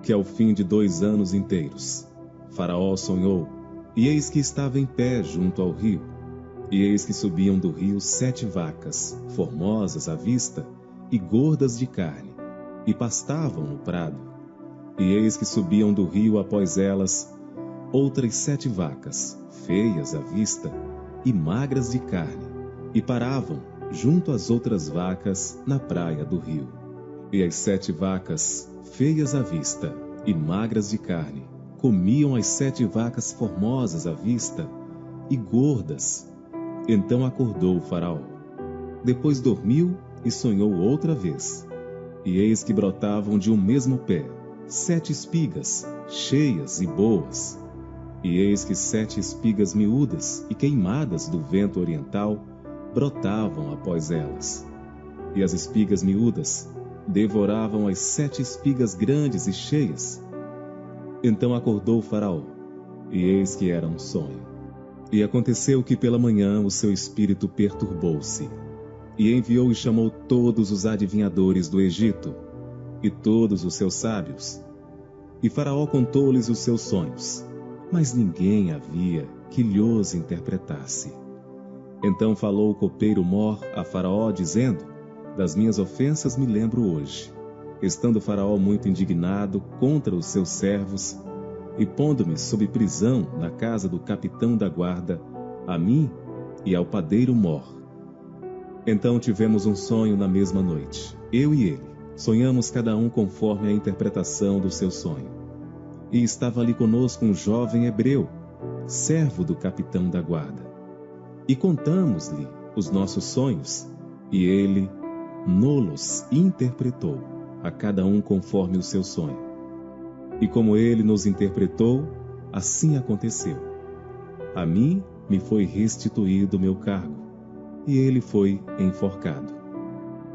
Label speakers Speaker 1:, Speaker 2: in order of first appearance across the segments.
Speaker 1: que ao fim de 2 anos inteiros, Faraó sonhou, e eis que estava em pé junto ao rio, e eis que subiam do rio 7 vacas, formosas à vista e gordas de carne, e pastavam no prado. E eis que subiam do rio após elas outras 7 vacas, feias à vista e magras de carne, e paravam junto às outras vacas na praia do rio. E as 7 vacas, feias à vista e magras de carne, comiam as 7 vacas formosas à vista e gordas. Então acordou o Faraó. Depois dormiu e sonhou outra vez. E eis que brotavam de um mesmo pé 7 espigas, cheias e boas. E eis que 7 espigas miúdas e queimadas do vento oriental brotavam após elas. E as espigas miúdas devoravam as 7 espigas grandes e cheias. Então acordou o Faraó, e eis que era um sonho. E aconteceu que pela manhã o seu espírito perturbou-se, e enviou e chamou todos os adivinhadores do Egito, e todos os seus sábios. E Faraó contou-lhes os seus sonhos, mas ninguém havia que lhos interpretasse. Então falou o copeiro Mor a Faraó, dizendo: das minhas ofensas me lembro hoje, estando Faraó muito indignado contra os seus servos, e pondo-me sob prisão na casa do capitão da guarda, a mim e ao padeiro Mor. Então tivemos um sonho na mesma noite, eu e ele. Sonhamos cada um conforme a interpretação do seu sonho. E estava ali conosco um jovem hebreu, servo do capitão da guarda. E contamos-lhe os nossos sonhos, e ele nos interpretou, a cada um conforme o seu sonho. E como ele nos interpretou, assim aconteceu. A mim me foi restituído o meu cargo, e ele foi enforcado.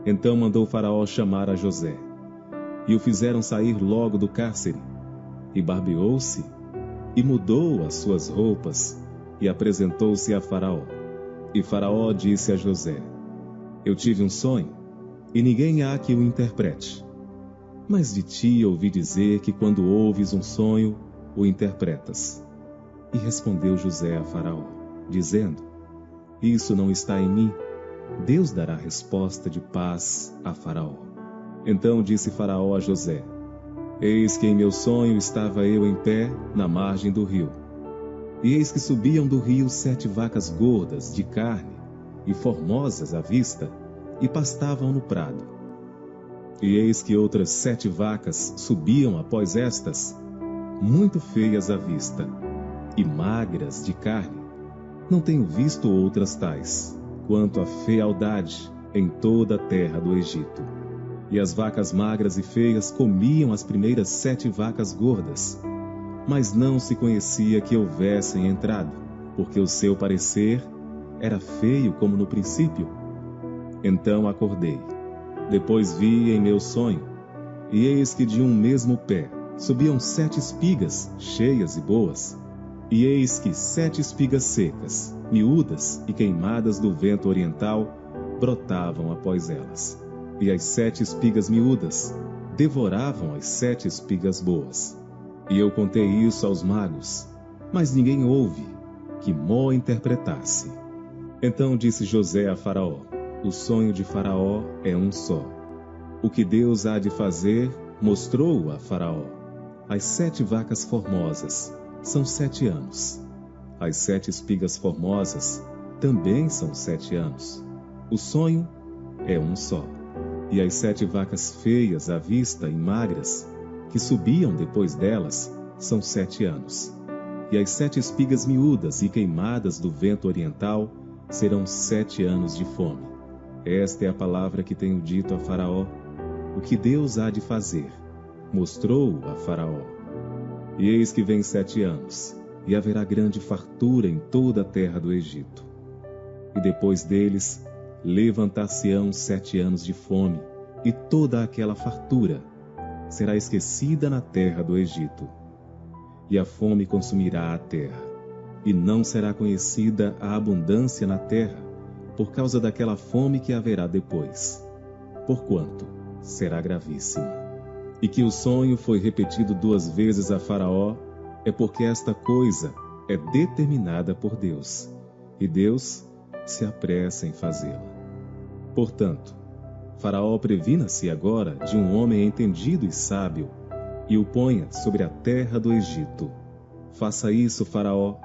Speaker 1: Então mandou Faraó chamar a José, e o fizeram sair logo do cárcere, e barbeou-se, e mudou as suas roupas, e apresentou-se a Faraó. E Faraó disse a José: eu tive um sonho, e ninguém há que o interprete. Mas de ti ouvi dizer que quando ouves um sonho, o interpretas. E respondeu José a Faraó, dizendo: isso não está em mim. Deus dará resposta de paz a Faraó. Então disse Faraó a José: eis que em meu sonho estava eu em pé na margem do rio. E eis que subiam do rio 7 vacas gordas de carne e formosas à vista, e pastavam no prado. E eis que outras 7 vacas subiam após estas, muito feias à vista e magras de carne. Não tenho visto outras tais, quanto a fealdade em toda a terra do Egito. E as vacas magras e feias comiam as primeiras 7 vacas gordas, mas não se conhecia que houvessem entrado, porque o seu parecer era feio como no princípio. Então acordei. Depois vi em meu sonho, e eis que de um mesmo pé subiam 7 espigas, cheias e boas, e eis que 7 espigas secas, miúdas e queimadas do vento oriental, brotavam após elas. E as 7 espigas miúdas devoravam as 7 espigas boas. E eu contei isso aos magos, mas ninguém houve que mo interpretasse. Então disse José a Faraó: o sonho de Faraó é um só. O que Deus há de fazer, mostrou-o a Faraó. As 7 vacas formosas são 7 anos. As 7 espigas formosas também são 7 anos. O sonho é um só. E as 7 vacas feias à vista e magras, que subiam depois delas, são 7 anos. E as 7 espigas miúdas e queimadas do vento oriental serão 7 anos de fome. Esta é a palavra que tenho dito a Faraó. O que Deus há de fazer, mostrou-o a Faraó. E eis que vem 7 anos, e haverá grande fartura em toda a terra do Egito. E depois deles, levantar-se-ão 7 anos de fome, e toda aquela fartura será esquecida na terra do Egito. E a fome consumirá a terra, e não será conhecida a abundância na terra, por causa daquela fome que haverá depois, porquanto será gravíssima. e que o sonho foi repetido 2 vezes a Faraó, é porque esta coisa é determinada por Deus, e Deus se apressa em fazê-la. Portanto, Faraó previna-se agora de um homem entendido e sábio, e o ponha sobre a terra do Egito. Faça isso, Faraó,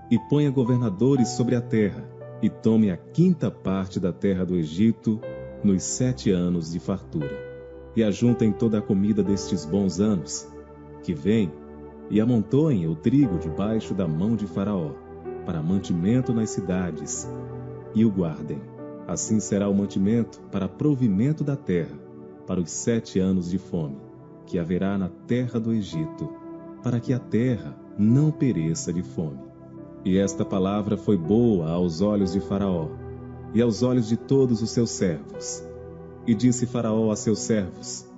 Speaker 1: e ponha governadores sobre a terra, e tome a 5ª parte da terra do Egito nos 7 anos de fartura. E ajuntem toda a comida destes bons anos, que vem, e amontoem o trigo debaixo da mão de Faraó, para mantimento nas cidades, e o guardem. Assim será o mantimento para provimento da terra, para os 7 anos de fome, que haverá na terra do Egito, para que a terra não pereça de fome. E esta palavra foi boa aos olhos de Faraó, e aos olhos de todos os seus servos. E disse Faraó a seus servos: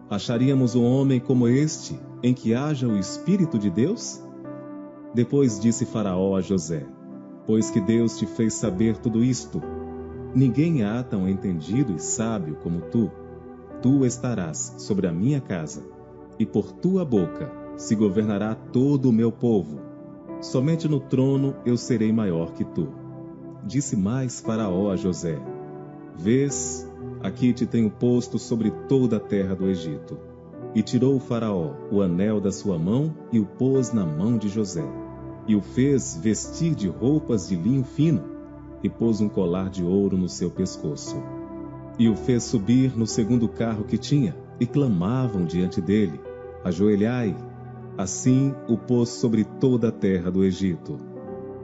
Speaker 1: Acharíamos um homem como este, em que haja o Espírito de Deus? Depois disse Faraó a José: Pois que Deus te fez saber tudo isto, ninguém há tão entendido e sábio como tu. Tu estarás sobre a minha casa, e por tua boca se governará todo o meu povo. Somente no trono eu serei maior que tu. Disse mais Faraó a José: Vês, aqui te tenho posto sobre toda a terra do Egito. E tirou o Faraó o anel da sua mão e o pôs na mão de José. E o fez vestir de roupas de linho fino, e pôs um colar de ouro no seu pescoço. E o fez subir no 2º carro que tinha, e clamavam diante dele: Ajoelhai! Assim o pôs sobre toda a terra do Egito.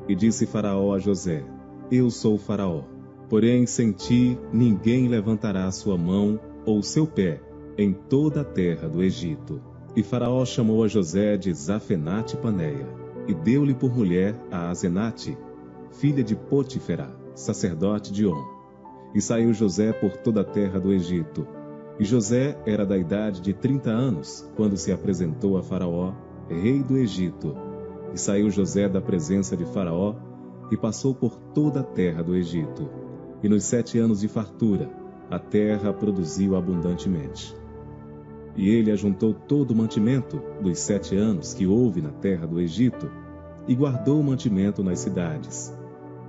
Speaker 1: E disse Faraó a José: Eu sou o Faraó. Porém, sem ti, ninguém levantará sua mão ou seu pé em toda a terra do Egito. E Faraó chamou a José de Zafenate-Paneia, e deu-lhe por mulher a Asenate, filha de Potifera, sacerdote de On. E saiu José por toda a terra do Egito. E José era da idade de 30 anos, quando se apresentou a Faraó, rei do Egito. E saiu José da presença de Faraó, e passou por toda a terra do Egito. E nos 7 anos de fartura, a terra produziu abundantemente. E ele ajuntou todo o mantimento dos 7 anos que houve na terra do Egito, e guardou o mantimento nas cidades,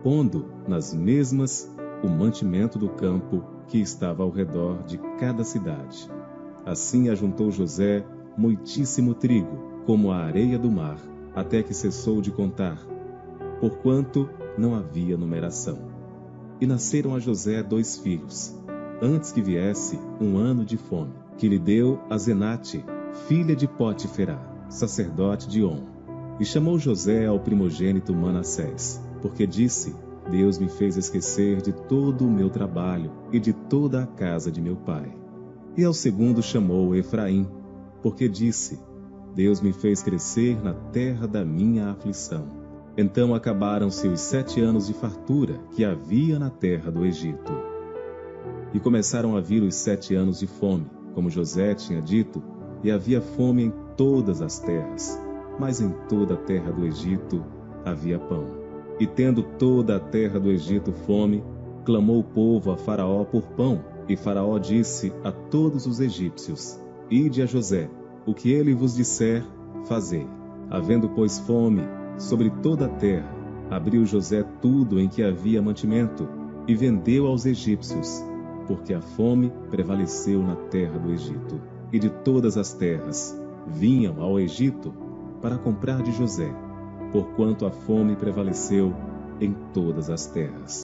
Speaker 1: pondo nas mesmas o mantimento do campo que estava ao redor de cada cidade. Assim ajuntou José muitíssimo trigo, como a areia do mar, até que cessou de contar, porquanto não havia numeração. E nasceram a José 2 filhos, antes que viesse um ano de fome, que lhe deu Asenate, filha de Potifera, sacerdote de On. E chamou José ao primogênito Manassés, porque disse: Deus me fez esquecer de todo o meu trabalho e de toda a casa de meu pai. E ao segundo chamou Efraim, porque disse: Deus me fez crescer na terra da minha aflição. Então acabaram-se os 7 anos de fartura que havia na terra do Egito. E começaram a vir os 7 anos de fome, como José tinha dito, e havia fome em todas as terras, mas em toda a terra do Egito havia pão. E tendo toda a terra do Egito fome, clamou o povo a Faraó por pão, e Faraó disse a todos os egípcios: Ide a José, o que ele vos disser, fazei. Havendo, pois, fome sobre toda a terra, abriu José tudo em que havia mantimento, e vendeu aos egípcios, porque a fome prevaleceu na terra do Egito. E de todas as terras vinham ao Egito para comprar de José, porquanto a fome prevaleceu em todas as terras.